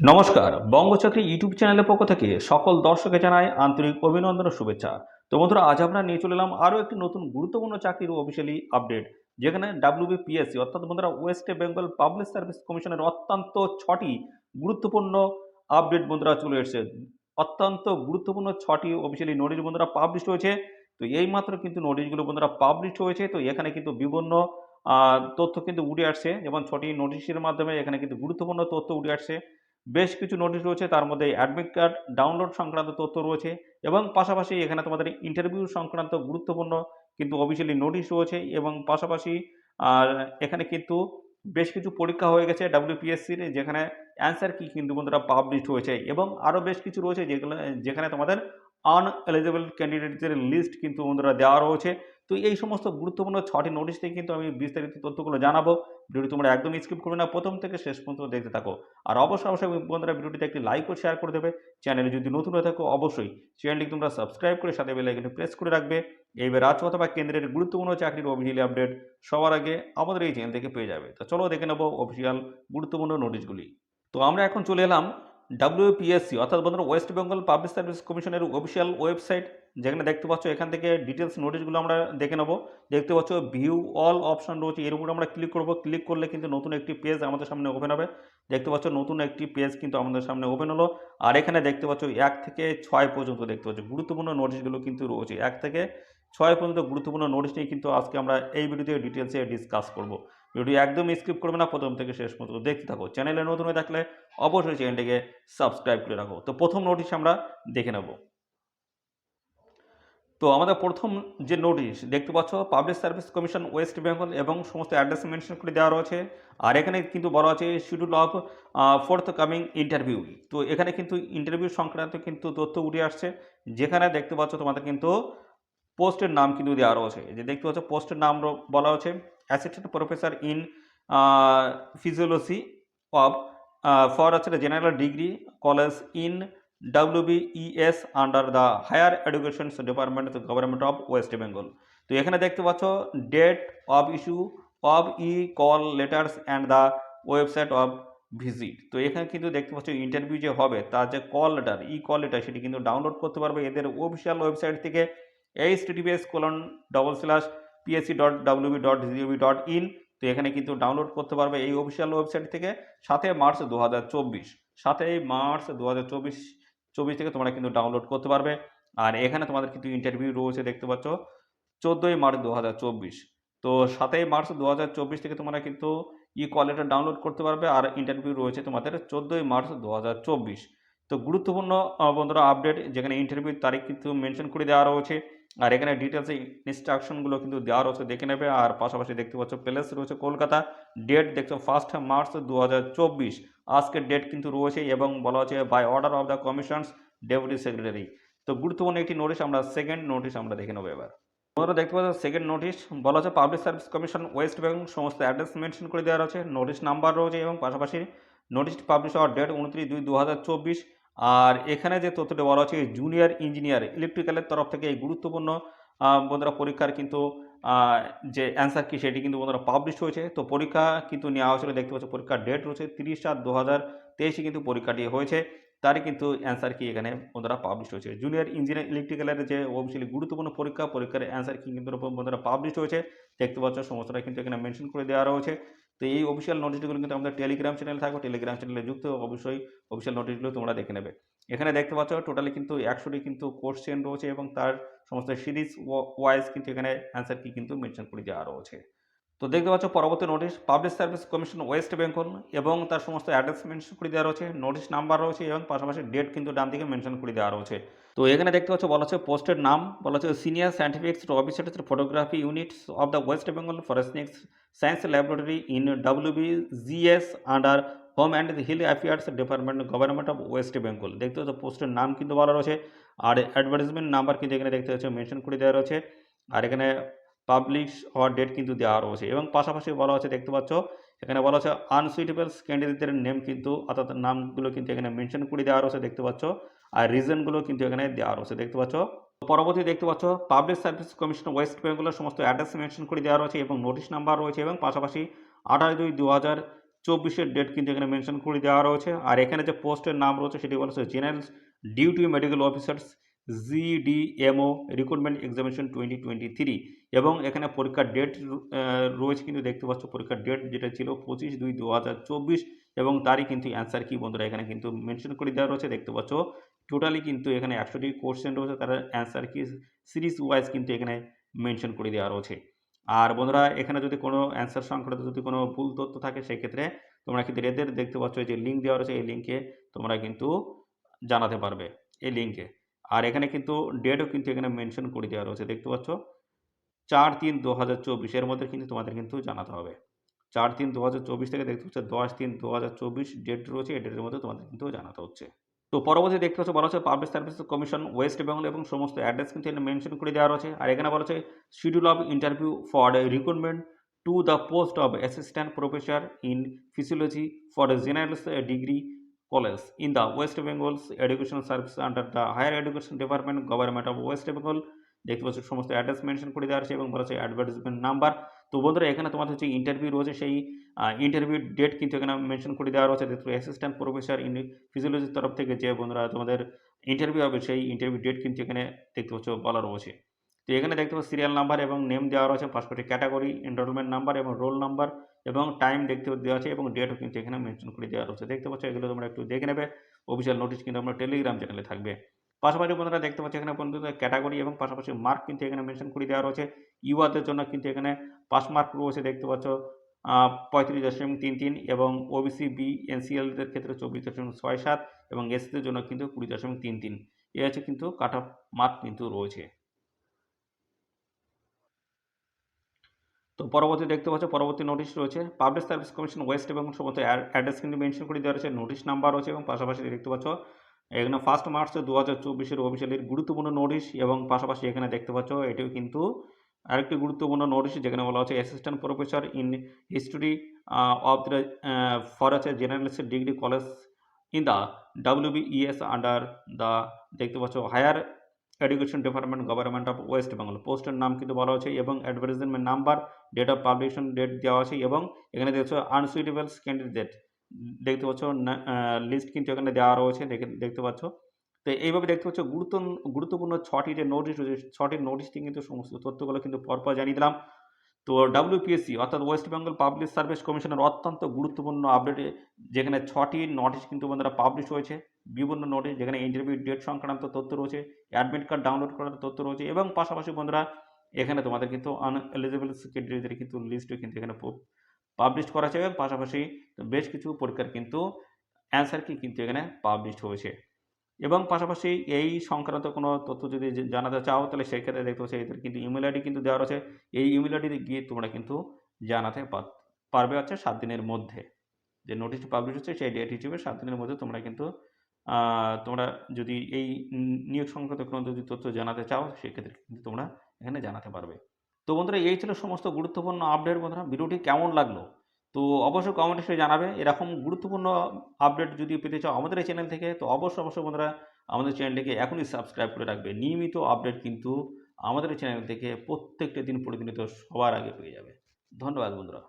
নমস্কার, বঙ্গচাকরি ইউটিউব চ্যানেলের পক্ষ থেকে সকল দর্শককে জানাই আন্তরিক অভিনন্দন ও শুভেচ্ছা। তো বন্ধুরা, আজ আমরা নিয়ে চলে এলাম আরও একটি নতুন গুরুত্বপূর্ণ চাকরির অফিসিয়ালি আপডেট, যেখানে ডাব্লিউবিপিএসসি অর্থাৎ বন্ধুরা ওয়েস্ট বেঙ্গল পাবলিক সার্ভিস কমিশনের অত্যন্ত 6টি গুরুত্বপূর্ণ আপডেট বন্ধুরা চলে এসেছে। অত্যন্ত গুরুত্বপূর্ণ 6টি অফিসিয়ালি নোটিশ বন্ধুরা পাবলিশ হয়েছে। তো এইমাত্র কিন্তু নোটিশগুলো বন্ধুরা পাবলিশ হয়েছে। তো এখানে কিন্তু বিভিন্ন তথ্য কিন্তু উঠে আসছে, যেমন 6টি নোটিশের মাধ্যমে এখানে কিন্তু গুরুত্বপূর্ণ তথ্য উঠে আসছে। বেশ কিছু নোটিশ রয়েছে, তার মধ্যে অ্যাডমিট কার্ড ডাউনলোড সংক্রান্ত তথ্য রয়েছে এবং পাশাপাশি এখানে তোমাদের ইন্টারভিউ সংক্রান্ত গুরুত্বপূর্ণ কিন্তু অফিসিয়ালি নোটিশ রয়েছে এবং পাশাপাশি আর এখানে কিন্তু বেশ কিছু পরীক্ষা হয়ে গেছে ডাব্লিউপিএসসির, যেখানে অ্যান্সার কি কিন্তু বন্ধুরা পাবলিশ হয়েছে এবং আরও বেশ কিছু রয়েছে যেগুলো যেখানে তোমাদের আনএলিজিবল ক্যান্ডিডেটদের লিস্ট কিন্তু বন্ধুরা দেওয়া রয়েছে। তো এই সমস্ত গুরুত্বপূর্ণ 6টি নোটিশ থেকে কিন্তু আমি বিস্তারিত তথ্যগুলো জানাবো। ভিডিওটি তোমরা একদম স্কিপ করবে না, প্রথম থেকে শেষ পর্যন্ত দেখতে থাকো। আর অবশ্যই বন্ধুরা ভিডিওটিতে একটি লাইক ও শেয়ার করে দেবে। চ্যানেলে যদি নতুন হয়ে থাকো অবশ্যই চ্যানেলটি তোমরা সাবস্ক্রাইব করে সাথে বেল আইকনটি প্রেস করে রাখবে। এইবার রাজ্য অথবা কেন্দ্রের গুরুত্বপূর্ণ চাকরির অফিসিয়ালি আপডেট সবার আগে আমাদের এই চ্যানেল থেকে পেয়ে যাবে। তো চলো দেখে নেবো অফিসিয়াল গুরুত্বপূর্ণ নোটিশগুলি। তো আমরা এখন চলে এলাম ডাব্লিউপিএসসি অর্থাৎ বন্ধুরা ওয়েস্ট বেঙ্গল পাবলিক সার্ভিস কমিশনের অফিসিয়াল ওয়েবসাইট, যেখানে দেখতে পাচ্ছ এখান থেকে ডিটেলস নোটিশগুলো আমরা দেখে নেবো। দেখতে পাচ্ছ ভিউ অল অপশন রয়েছে, এর উপর আমরা ক্লিক করব। ক্লিক করলে কিন্তু নতুন একটি পেজ আমাদের সামনে ওপেন হবে। দেখতে পাচ্ছ নতুন একটি পেজ কিন্তু আমাদের সামনে ওপেন হলো। আর এখানে দেখতে পাচ্ছ 1 থেকে 6 পর্যন্ত দেখতে পাচ্ছ গুরুত্বপূর্ণ নোটিশগুলো কিন্তু রয়েছে। 1 থেকে 6 পর্যন্ত গুরুত্বপূর্ণ নোটিশ নিয়ে কিন্তু আজকে আমরা এই ভিডিওতে ডিটেলসে ডিসকাস করব। ভিডিও একদম স্কিপ করবে না, প্রথম থেকে শেষ পর্যন্ত দেখতে থাকো। চ্যানেলে নতুন হয়ে থাকলে অবশ্যই চ্যানেলটিকে সাবস্ক্রাইব করে রাখো। তো প্রথম নোটিশ আমরা দেখে নেব। তো আমাদের প্রথম যে নোটিশ দেখতে পাচ্ছ public service commission West Bengal এবং সমস্ত অ্যাড্রেস মেনশন করে দেওয়া রয়েছে। আর এখানে কিন্তু বলা আছে schedule of fourth coming interview. তো এখানে কিন্তু ইন্টারভিউ সংক্রান্ত কিন্তু তথ্য উঠে আসছে, যেখানে দেখতে পাচ্ছ তোমাদের কিন্তু পোস্টের নাম কিন্তু দেওয়া রয়েছে। যে দেখতে পাচ্ছ পোস্টের নাম বলা হচ্ছে assistant professor in physiology of for হচ্ছে general degree college in WBES under the higher education department government of West Bengal. তো এখানে দেখতে পাচ্ছ date of issue of e call letters and the website of visit. তো এখানে কিন্তু দেখতে পাচ্ছ ইন্টারভিউ যে হবে তার যে কল লেটার কল লেটার সেটি কিন্তু ডাউনলোড করতে পারবে এদের অফিসিয়াল ওয়েবসাইট থেকে https://psc.wb.gov.in। তো এখানে কিন্তু ডাউনলোড করতে পারবে এই অফিসিয়াল ওয়েবসাইট থেকে 7 মার্চ 2024। 7 মার্চ 2024 থেকে তোমরা কিন্তু ডাউনলোড করতে পারবে। আর এখানে তোমাদের কিন্তু ইন্টারভিউ রয়েছে দেখতে পাচ্ছ 14 মার্চ 2024। তো 7 মার্চ 2024 থেকে তোমরা কিন্তু কল লেটার ডাউনলোড করতে পারবে আর ইন্টারভিউ রয়েছে তোমাদের 14 মার্চ 2024। তো গুরুত্বপূর্ণ বন্ধুরা আপডেট, যেখানে ইন্টারভিউ তারিখ কিন্তু মেনশন করে দেওয়া রয়েছে। আর এখানে ডিটেলসে ইনস্ট্রাকশনগুলো কিন্তু দেওয়া রয়েছে, দেখে নেবে। আর পাশাপাশি দেখতে পাচ্ছ প্লেস রয়েছে কলকাতা। ডেট দেখছো 1 মার্চ 2024 আজকের ডেট কিন্তু রয়েছে এবং বলা হচ্ছে by order of the commissions deputy secretary. তো গুরুত্বপূর্ণ একটি নোটিশ আমরা সেকেন্ড নোটিশ আমরা দেখে নেবো এবার। তোমরা দেখতে পাচ্ছ সেকেন্ড নোটিশ বলা হচ্ছে public service commission West Bengal, সমস্ত অ্যাড্রেস মেনশন করে দেওয়া রয়েছে, নোটিশ নাম্বার রয়েছে এবং পাশাপাশি নোটিশটি পাবলিশ হওয়ার ডেট 29/2/2024। আর এখানে যে তথ্যটি বলা হচ্ছে জুনিয়র ইঞ্জিনিয়ার ইলেকট্রিক্যালের তরফ থেকে এই গুরুত্বপূর্ণ বন্ধুরা পরীক্ষার কিন্তু যে অ্যান্সার কি সেটি কিন্তু বন্ধুরা পাবলিশ হয়েছে। তো পরীক্ষা কিন্তু নেওয়া হয়েছিল, দেখতে পাচ্ছ পরীক্ষার ডেট রয়েছে 30/7/2023 কিন্তু পরীক্ষাটি হয়েছে, তারই কিন্তু অ্যান্সার কি এখানে বন্ধুরা পাবলিশ হয়েছে। জুনিয়র ইঞ্জিনিয়ার ইলেকট্রিক্যালের যে অবশ্যই গুরুত্বপূর্ণ পরীক্ষার অ্যান্সার কি কিন্তু বন্ধুরা পাবলিশ হয়েছে। দেখতে পাচ্ছ সমস্তটা কিন্তু এখানে মেনশন করে দেওয়া রয়েছে। তো এই অফিসিয়াল নোটিশগুলো কিন্তু আমাদের টেলিগ্রাম চ্যানেলে থাকবে, টেলিগ্রাম চ্যানেলে যুক্ত অবশ্যই অফিসিয়াল নোটিশগুলো তোমরা দেখে নেবে। এখানে দেখতে পাচ্ছ টোটালি কিন্তু 100টি কিন্তু কোশ্চেন রয়েছে এবং তার সমস্ত সিরিজ ওয়াইজ কিন্তু এখানে অ্যান্সার কি কিন্তু মেনশন করে দেওয়া রয়েছে। তো দেখতে পাচ্ছ পরবর্তী notice public service commission West Bengal এবং তার সমস্ত অ্যাড্রেস মেনশন করে দেওয়া রয়েছে, নোটিশ নাম্বার রয়েছে এবং পাশাপাশি ডেট কিন্তু ডান দিকে মেনশন করে দেওয়া রয়েছে। তো এখানে দেখতে পাচ্ছ বলা হচ্ছে পোস্টের নাম বলা হচ্ছে senior scientific officer photography unit of the West Bengal forensic science laboratory in WBGS under home and hill affairs department government of West Bengal. দেখতে পাচ্ছ পোস্টের নাম কিন্তু বলা রয়েছে আর অ্যাডভার্টাইজমেন্ট নাম্বার কিন্তু এখানে দেখতে পাচ্ছ মেনশন করে দেওয়া রয়েছে। আর এখানে পাবলিশ হওয়ার ডেট কিন্তু দেওয়া রয়েছে এবং পাশাপাশি বলা হচ্ছে দেখতে পাচ্ছ এখানে বলা হচ্ছে আনসুইটেবলস ক্যান্ডিডেটদের নেম কিন্তু অর্থাৎ নামগুলো কিন্তু এখানে মেনশন করে দেওয়া রয়েছে দেখতে পাচ্ছ। আর রিজনগুলো কিন্তু এখানে দেওয়া রয়েছে দেখতে পাচ্ছ। পরবর্তী দেখতে পাচ্ছ পাবলিক সার্ভিস কমিশন ওয়েস্ট বেঙ্গলের সমস্ত অ্যাড্রেস মেনশন করে দেওয়া রয়েছে এবং নোটিশ নাম্বার রয়েছে এবং পাশাপাশি 28/2/2024 2024-এর ডেট কিন্তু এখানে মেনশন করে দেওয়া রয়েছে। আর এখানে যে পোস্টের নাম রয়েছে সেটি বলেছে general duty medical officers GDMO recruitment examination 2023 এবং এখানে পরীক্ষার ডেট রয়েছে কিন্তু দেখতে পাচ্ছ পরীক্ষার ডেট যেটা ছিল 25/2/2024 এবং তারই কিন্তু অ্যান্সার কি বন্ধুরা এখানে কিন্তু মেনশন করে দেওয়া রয়েছে দেখতে পাচ্ছ। টোটালি কিন্তু এখানে 100টি কোশ্চেন রয়েছে, তার অ্যান্সার কি সিরিজ ওয়াইজ কিন্তু এখানে মেনশন করে দেওয়া রয়েছে। আর বন্ধুরা এখানে যদি কোনো অ্যান্সার সংক্রান্ত যদি কোনো ভুল তথ্য থাকে সেই ক্ষেত্রে তোমরা কিন্তু এদের দেখতে পাচ্ছ যে লিঙ্ক দেওয়া রয়েছে, এই লিঙ্কে তোমরা কিন্তু জানাতে পারবে এই লিঙ্কে। আর এখানে কিন্তু ডেটও কিন্তু এখানে মেনশন করে দেওয়া রয়েছে দেখতে পাচ্ছ 4/3/2024 এর মধ্যে কিন্তু তোমাদের কিন্তু জানাতে হবে। 4/3/2024 থেকে দেখতে পাচ্ছ 10/3/2024 ডেট রয়েছে, এই ডেটের মধ্যে তোমাদের কিন্তু জানাতে হচ্ছে। তো পরবর্তী দেখতে পাচ্ছ বলা হচ্ছে public service commission West Bengal এবং সমস্ত অ্যাড্রেস কিন্তু এখানে মেনশন করে দেওয়া রয়েছে। আর এখানে বলা হচ্ছে schedule of interview for recruitment to the post of assistant professor in physiology for general degree college in the West Bengal's education service under the higher education department government of West Bengal. দেখতে পাচ্ছ সমস্ত address mention করে দেওয়া আছে এবং বলা হচ্ছে advertisement number. তো বন্ধুরা এখানে তোমাদের হচ্ছে ইন্টারভিউ রয়েছে, সেই ইন্টারভিউ ডেট কিন্তু এখানে মেনশন করে দেওয়া রয়েছে। দেখতে অ্যাসিস্ট্যান্ট প্রফেসর ইন ফিজিওলজির তরফ থেকে যে বন্ধুরা তোমাদের ইন্টারভিউ হবে সেই ইন্টারভিউ ডেট কিন্তু এখানে দেখতে পাচ্ছ বলা রয়েছে। তো এখানে দেখতে পাচ্ছ সিরিয়াল নাম্বার এবং নেম দেওয়া রয়েছে, পাসপোর্টের ক্যাটাগরি, এনরোলমেন্ট নাম্বার এবং রোল নাম্বার এবং টাইম দেখতে দেওয়া আছে এবং ডেটও কিন্তু এখানে মেনশন করে দেওয়া রয়েছে। দেখতে পাচ্ছ এগুলো তোমরা একটু দেখে নেবে, অফিসিয়াল নোটিশ কিন্তু আমরা টেলিগ্রাম চ্যানেলে থাকবে। পাশাপাশি বন্ধুরা দেখতে পাচ্ছ এখানে বন্ধুদের ক্যাটাগরি এবং পাশাপাশি মার্ক কিন্তু এখানে মেনশন করে দেওয়া রয়েছে। ইউআরদের জন্য কিন্তু এখানে পাস মার্ক রয়েছে দেখতে পাচ্ছ 35.33 এবং ওবিসি বি এনসিএলদের ক্ষেত্রে 24.67 এবং এসসিদের জন্য কিন্তু 20.33 এ হচ্ছে কিন্তু কাট অফ মার্ক কিন্তু রয়েছে। তো পরবর্তী দেখতে পাচ্ছ পরবর্তী নোটিশ রয়েছে পাবলিক সার্ভিস কমিশন ওয়েস্ট এবং সমস্ত অ্যাড্রেস কিন্তু মেনশন করে দেওয়া রয়েছে, নোটিশ নাম্বার রয়েছে এবং পাশাপাশি দেখতে পাচ্ছ এখানে 1 মার্চ 2024-এর অফিসিয়ালির গুরুত্বপূর্ণ নোটিশ এবং পাশাপাশি এখানে দেখতে পাচ্ছ এটিও কিন্তু আরেকটি গুরুত্বপূর্ণ নোটিশ যেখানে বলা হচ্ছে assistant professor in history of the for আছে generalist degree college in the WBES under the দেখতে পাচ্ছ higher education department government of West Bengal. পোস্টের নাম কিন্তু বলা হচ্ছে এবং advertisement number, date of publication date দেওয়া আছে এবং এখানে দেখছো আনসুইটেবলস ক্যান্ডিডেট দেখতে পাচ্ছ লিস্ট কিন্তু এখানে দেওয়া রয়েছে দেখতে পাচ্ছ। তো এইভাবে দেখতে পাচ্ছ গুরুত্বপূর্ণ 6টি যে নোটিশ রয়েছে 6টি নোটিশটি কিন্তু সমস্ত তথ্যগুলো কিন্তু পরপর জানিয়ে দিলাম। তো WPSC অর্থাৎ ওয়েস্ট বেঙ্গল পাবলিক সার্ভিস কমিশনের অত্যন্ত গুরুত্বপূর্ণ আপডেটে যেখানে 6টি নোটিশ কিন্তু বন্ধুরা পাবলিশ হয়েছে, বিভিন্ন নোটিশ যেখানে ইন্টারভিউ ডেট সংক্রান্ত তথ্য রয়েছে, অ্যাডমিট কার্ড ডাউনলোড করার তথ্য রয়েছে এবং পাশাপাশি বন্ধুরা এখানে তোমাদের কিন্তু আনএলিজিবল ক্যান্ডিডেটদের কিন্তু লিস্টও কিন্তু এখানে পাবলিশ করা আছে এবং পাশাপাশি বেশ কিছু পরীক্ষার কিন্তু অ্যান্সার কি কিন্তু এখানে পাবলিশ হয়েছে এবং পাশাপাশি এই সংক্রান্ত কোনো তথ্য যদি জানাতে চাও তাহলে সেই ক্ষেত্রে দেখতে পাচ্ছি এদের কিন্তু ইমেল আইডি কিন্তু দেওয়া রয়েছে, এই ইমেল আইডিতে গিয়ে তোমরা কিন্তু জানাতে পারবে হচ্ছে 7 দিনের মধ্যে। যে নোটিশটি পাবলিশ হচ্ছে সেই ডেট হিসেবে 7 দিনের মধ্যে তোমরা কিন্তু তোমরা যদি এই নিয়োগ সংক্রান্ত কোনো যদি তথ্য জানাতে চাও সেক্ষেত্রে কিন্তু তোমরা এখানে জানাতে পারবে। তো বন্ধুরা এই ছিল সমস্ত গুরুত্বপূর্ণ আপডেট। বন্ধুরা ভিডিওটি কেমন লাগলো তো অবশ্যই কমেন্ট করে জানাবে। এরকম গুরুত্বপূর্ণ আপডেট যদি পেতে চাও আমাদের এই চ্যানেল থেকে তো অবশ্যই বন্ধুরা আমাদের চ্যানেলটিকে এখনই সাবস্ক্রাইব করে রাখবে। নিয়মিত আপডেট কিন্তু আমাদের এই চ্যানেল থেকে প্রত্যেকটা দিন প্রতিনিয়ত সবার আগে পেয়ে যাবে। ধন্যবাদ বন্ধুরা।